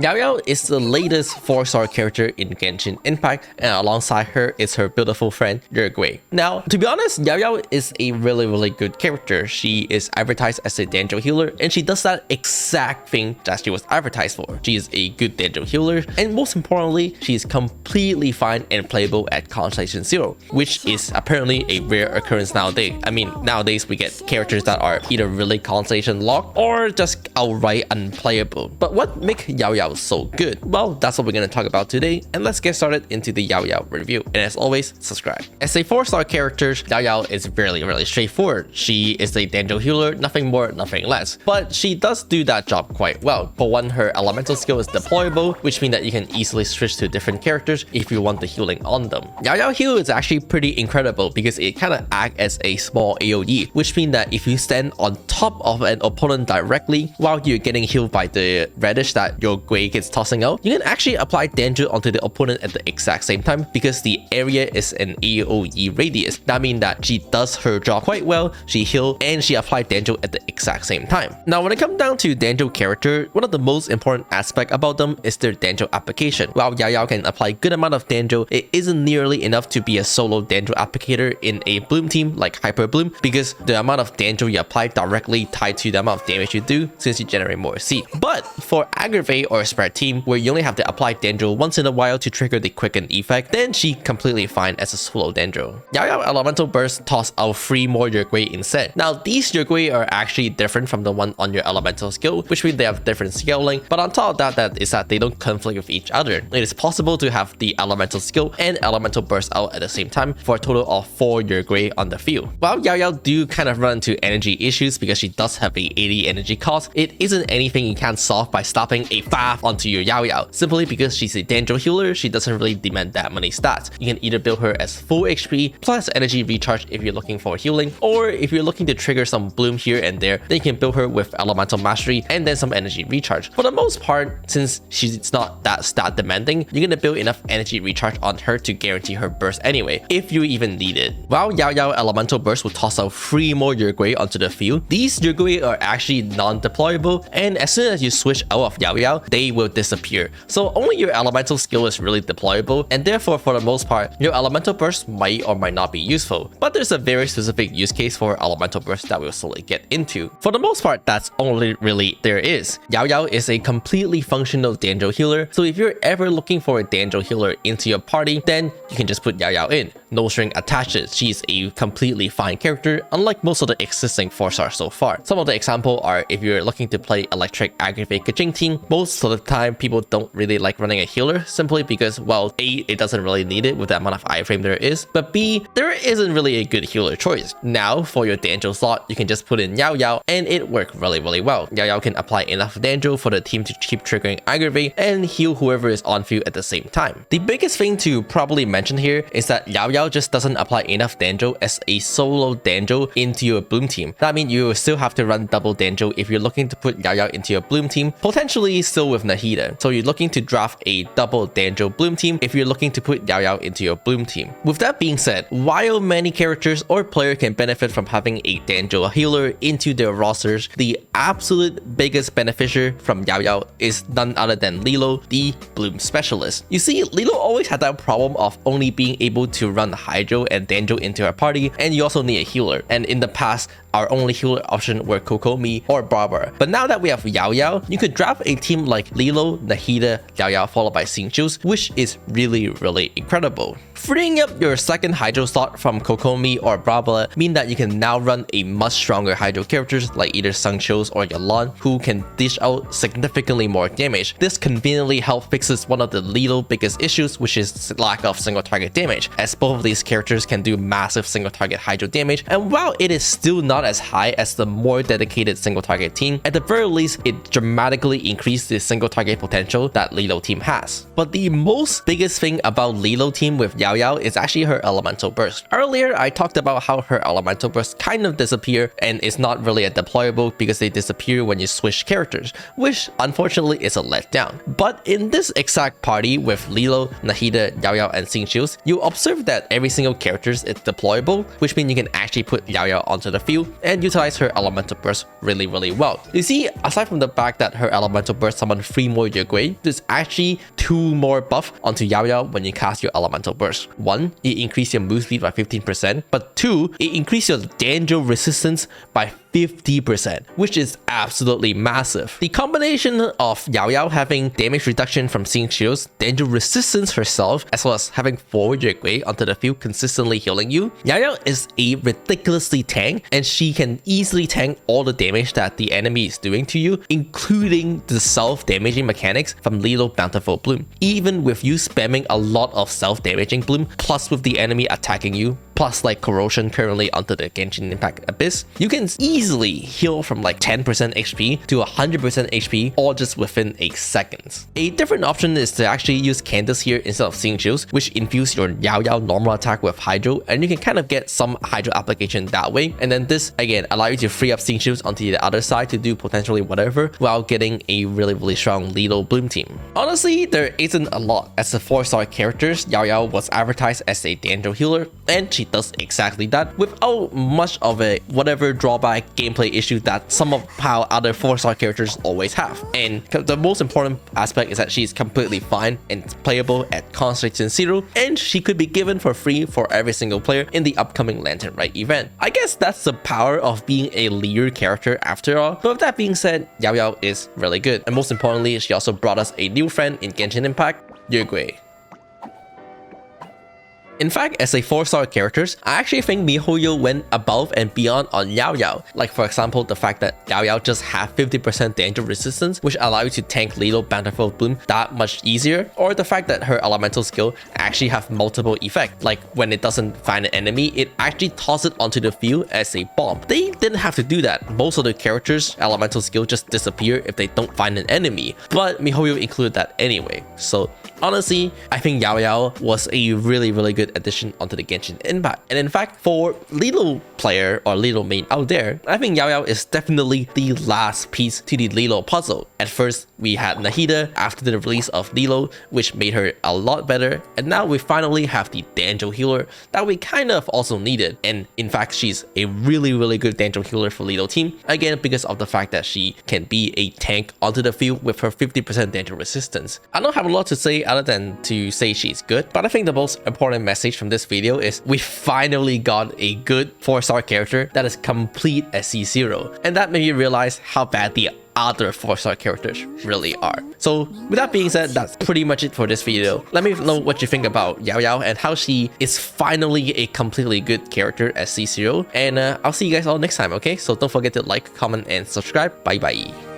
Yaoyao is the latest 4-star character in Genshin Impact, and alongside her is her beautiful friend Yaoyao. Now, to be honest, Yaoyao is a really good character. She is advertised as a danger healer, and she does that exact thing that she was advertised for. She is a good danger healer, and most importantly, she is completely fine and playable at Constellation 0, which is apparently a rare occurrence nowadays. I mean, nowadays we get characters that are either really Constellation locked or just outright unplayable. But what makes Yaoyao so good? Well, that's what we're going to talk about today, and let's get started into the Yaoyao review. And as always, subscribe. As a 4-star character, Yaoyao is really straightforward. She is a danger healer, nothing more, nothing less. But she does do that job quite well. For one, her elemental skill is deployable, which means that you can easily switch to different characters if you want the healing on them. Yaoyao heal is actually pretty incredible because it kind of acts as a small AoE, which means that if you stand on top of an opponent directly while you're getting healed by the radish that your Gui gets tossing out, you can actually apply danger onto the opponent at the exact same time because the area is an AoE radius. That means that she does her job quite well, she heals, and she applies danger at the exact same time. Now, when it comes down to danger character, one of the most important aspects about them is their danger application. While Yaoyao can apply good amount of danger, it isn't nearly enough to be a solo danger applicator in a bloom team like Hyper Bloom, because the amount of danger you apply directly tied to the amount of damage you do since you generate more C. But for Aggravate or Spread team, where you only have to apply danger once in a while to trigger the quicken effect, then she completely fine as a solo danger. Yaoyao Elemental Burst toss out 3 more Yaoyao instead. Now, these Yaoyao are actually different from the one on your elemental skill, which means they have different scaling, but on top of that is that they don't conflict with each other. It is possible to have the elemental skill and elemental burst out at the same time for a total of 4 Yaoyao on the field. While Yaoyao do kind of run into energy issues because she does have a 80 energy cost, it isn't anything you can't solve by stopping a 5 onto your Yaoyao. Simply because she's a danger healer, she doesn't really demand that many stats. You can either build her as full HP plus energy recharge if you're looking for healing, or if you're looking to trigger some bloom here and there, then you can build her with elemental mastery and then some energy recharge. For the most part, since she's not that stat demanding, you're gonna build enough energy recharge on her to guarantee her burst anyway, if you even need it. While Yaoyao Elemental Burst will toss out 3 more Yaoyao onto the field, these Yaoyao are actually non-deployable, and as soon as you switch out of Yaoyao, they will disappear. So only your elemental skill is really deployable, and therefore for the most part, your elemental burst might or might not be useful. But there's a very specific use case for elemental burst that we'll slowly get into. For the most part, that's only really there is. Yaoyao is a completely functional danger healer, so if you're ever looking for a danger healer into your party, then you can just put Yaoyao in. No string attached. She's a completely fine character, unlike most of the existing 4-stars so far. Some of the examples are if you're looking to play Electric Aggravate Kajing team, most of the time people don't really like running a healer simply because, well, A, it doesn't really need it with the amount of iframe there is, but B, there isn't really a good healer choice. Now, for your danger slot, you can just put in Yaoyao and it worked really well. Yaoyao can apply enough danger for the team to keep triggering Aggravate and heal whoever is on field at the same time. The biggest thing to probably mention here is that Yaoyao just doesn't apply enough danger as a solo danger into your bloom team. That means you will still have to run double danger if you're looking to put Yaoyao into your bloom team, potentially still with Nahida. So you're looking to draft a double danger bloom team if you're looking to put Yaoyao into your bloom team. With that being said, while many characters or players can benefit from having a danger healer into their rosters, the absolute biggest beneficiary from Yaoyao is none other than Lilo, the bloom specialist. You see, Lilo always had that problem of only being able to run Hydro and Danger into her party, and you also need a healer. And in the past, our only healer option were Kokomi or Barbara. But now that we have Yaoyao, you could draft a team like Lilo, Nahida, Yaoyao followed by Xingqiu's, which is really incredible. Freeing up your second Hydro slot from Kokomi or Barbara mean that you can now run a much stronger Hydro characters like either Xingqiu's or Yalan, who can dish out significantly more damage. This conveniently helps fixes one of the Lilo biggest issues, which is lack of single target damage, as both of these characters can do massive single target Hydro damage, and while it is still not as high as the more dedicated single target team, at the very least it dramatically increased the single target potential that Lilo team has. But the most biggest thing about Lilo team with Yaoyao is actually her elemental burst. Earlier I talked about how her elemental burst kind of disappear and is not really a deployable because they disappear when you switch characters, which unfortunately is a letdown. But in this exact party with Lilo, Nahida, Yaoyao and Xingqiu's, you observe that that every single character is deployable, which means you can actually put Yaoyao onto the field and utilize her elemental burst really well. You see, aside from the fact that her elemental burst summon 3 more Yuegui, there's actually 2 more buff onto Yaoyao when you cast your elemental burst. 1, it increases your move speed by 15%, but 2, it increases your danger resistance by 50%, which is absolutely massive. The combination of Yaoyao having damage reduction from Seeing Shields, danger resistance herself, as well as having 4 Yuegui onto the field consistently healing you, Yaoyao is a ridiculously tank, and she can easily tank all the damage that the enemy is doing to you, including the self-damaging mechanics from Lilo Bountiful Bloom. Even with you spamming a lot of self-damaging bloom, plus with the enemy attacking you, plus like corrosion currently onto the Genshin Impact Abyss, you can easily heal from like 10% HP to 100% HP all just within a second. A different option is to actually use Candace here instead of Seeing Shields, which infuse your Yaoyao normal attack with Hydro, and you can kind of get some Hydro application that way, and then this again allow you to free up Seeing Shields onto the other side to do potentially whatever while getting a really strong Lilo Bloom team. Honestly, there isn't a lot. As a 4-star character, Yaoyao was advertised as a danger healer, and she does exactly that without much of a whatever drawback gameplay issue that some of how other 4-star characters always have. And the most important aspect is that she's completely fine and playable at Concentration 0, and she could be given for free for every single player in the upcoming Lantern Rite event. I guess that's the power of being a leader character after all. But with that being said, Yaoyao is really good, and most importantly, she also brought us a new friend in Genshin Impact, Yuegui. In fact, as a 4-star characters, I actually think MiHoYo went above and beyond on Yaoyao. Like for example, the fact that Yaoyao just have 50% danger resistance, which allow you to tank Lilo Bountiful Bloom that much easier, or the fact that her elemental skill actually have multiple effects. Like when it doesn't find an enemy, it actually tosses it onto the field as a bomb. They didn't have to do that. Most of the characters' elemental skill just disappear if they don't find an enemy, but MiHoYo included that anyway. So honestly, I think Yaoyao was a really good addition onto the Genshin Impact. And in fact, for Lilo player or Lilo main out there, I think Yaoyao is definitely the last piece to the Lilo puzzle. At first, we had Nahida after the release of Lilo, which made her a lot better, and now we finally have the Danjo healer that we kind of also needed. And in fact, she's a really good Danjo healer for Lilo team, again because of the fact that she can be a tank onto the field with her 50% danger resistance. I don't have a lot to say other than to say she's good, but I think the most important message from this video is we finally got a good 4-star character that is complete as C0, and that made me realize how bad the other 4-star characters really are. So with that being said, that's pretty much it for this video. Let me know what you think about Yaoyao and how she is finally a completely good character as C0, and I'll see you guys all next time, okay? So don't forget to like, comment, and subscribe. Bye bye.